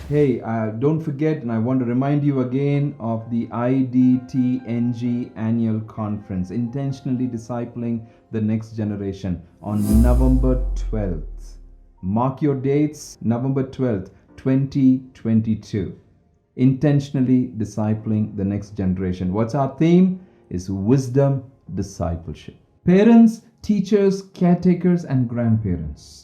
Hey, don't forget, and I want to remind you again of the IDTNG annual conference, Intentionally Discipling the Next Generation, on November 12th. Mark your dates, November 12th, 2022. Intentionally Discipling the Next Generation. What's our theme? Is wisdom discipleship. Parents, teachers, caretakers, and grandparents,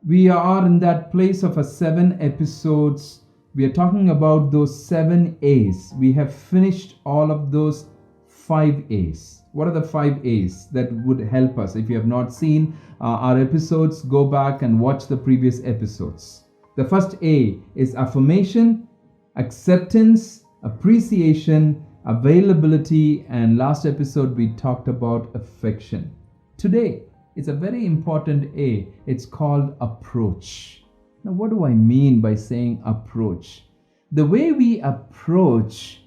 we are in that place of a 7 episodes. We are talking about those 7 A's. We have finished all of those 5 A's. What are the 5 A's that would help us? If you have not seen our episodes, go back and watch the previous episodes. The first A is affirmation, acceptance, appreciation, availability, and last episode we talked about affection. Today, it's a very important A. It's called approach. Now, what do I mean by saying approach? The way we approach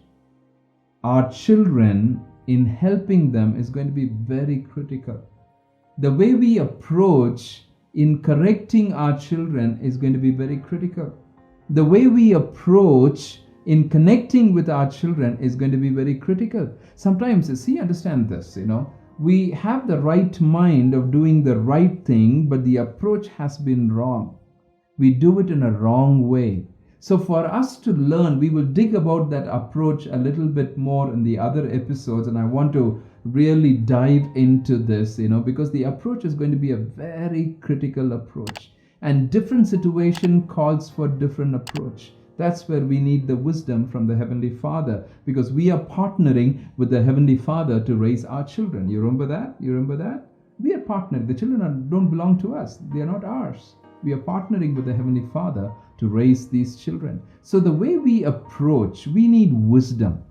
our children in helping them is going to be very critical. The way we approach in correcting our children is going to be very critical. The way we approach in connecting with our children is going to be very critical. Sometimes, understand this, we have the right mind of doing the right thing, but the approach has been wrong. We do it in a wrong way. So for us to learn, we will dig about that approach a little bit more in the other episodes, and I want to really dive into this, because the approach is going to be a very critical approach, and different situation calls for different approach. That's where we need the wisdom from the Heavenly Father, because we are partnering with the Heavenly Father to raise our children. You remember that? We are partnering. The children don't belong to us. They are not ours. We are partnering with the Heavenly Father to raise these children. So the way we approach, we need wisdom.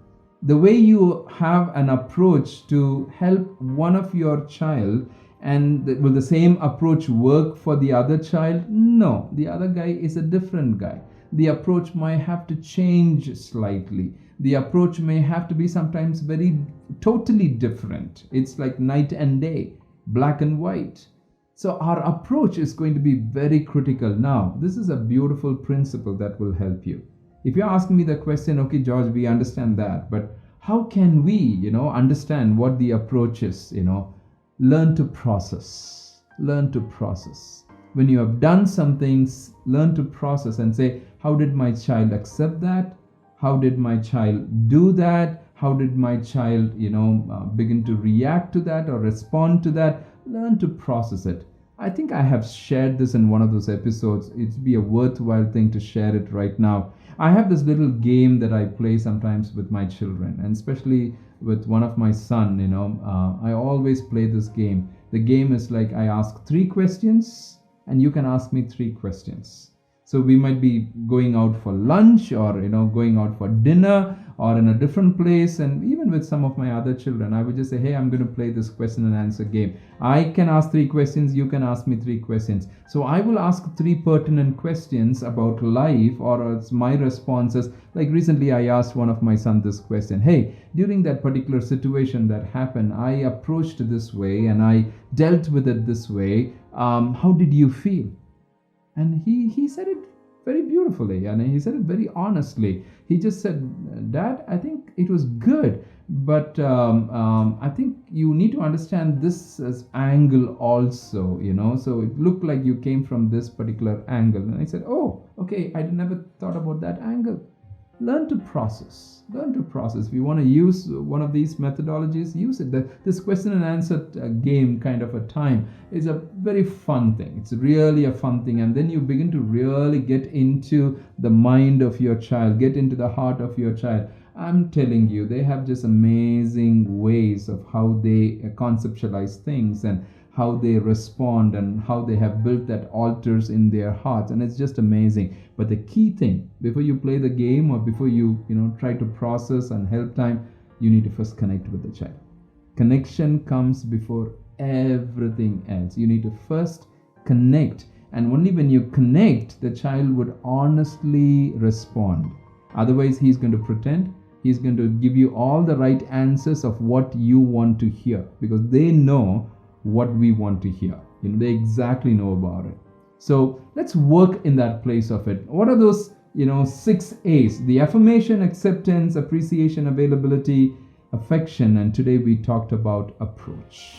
The way you have an approach to help one of your child, and will the same approach work for the other child? No, the other guy is a different guy. The approach might have to change slightly. The approach may have to be sometimes very totally different. It's like night and day, black and white. So our approach is going to be very critical. Now, this is a beautiful principle that will help you. If you're asking me the question, okay, George, we understand that, but how can we, understand what the approach is? Learn to process. Learn to process. When you have done some things, learn to process and say, how did my child accept that? How did my child do that? How did my child, begin to react to that or respond to that? Learn to process it. I think I have shared this in one of those episodes. It'd be a worthwhile thing to share it right now. I have this little game that I play sometimes with my children, and especially with one of my son, I always play this game. The game is like I ask 3 questions and you can ask me 3 questions. So we might be going out for lunch or going out for dinner or in a different place, and even with some of my other children, I would just say, hey, I'm going to play this question and answer game. I can ask 3 questions, you can ask me 3 questions. So I will ask 3 pertinent questions about life, or it's my responses. Like recently I asked one of my son this question, hey, during that particular situation that happened, I approached this way and I dealt with it this way. How did you feel? And he said it very beautifully, and he said it very honestly. He just said, Dad, I think it was good, but I think you need to understand this as angle also, so it looked like you came from this particular angle. And I said, oh, okay, I never thought about that angle. Learn to process. If you want to use one of these methodologies, use it. This question and answer game kind of a time is a very fun thing. It's really a fun thing, and then you begin to really get into the mind of your child, get into the heart of your child. I'm telling you, they have just amazing ways of how they conceptualize things and how they respond and how they have built that altars in their hearts, and it's just amazing. But the key thing, before you play the game or before you try to process and help time, you need to first connect with the child. Connection comes before everything else. You need to first connect, and only when you connect, the child would honestly respond. Otherwise, he's going to pretend. He's going to give you all the right answers of what you want to hear, because they know what we want to hear. They exactly know about it. So let's work in that place of it. What are those 6 A's: the affirmation, acceptance, appreciation, availability, affection, and today we talked about approach.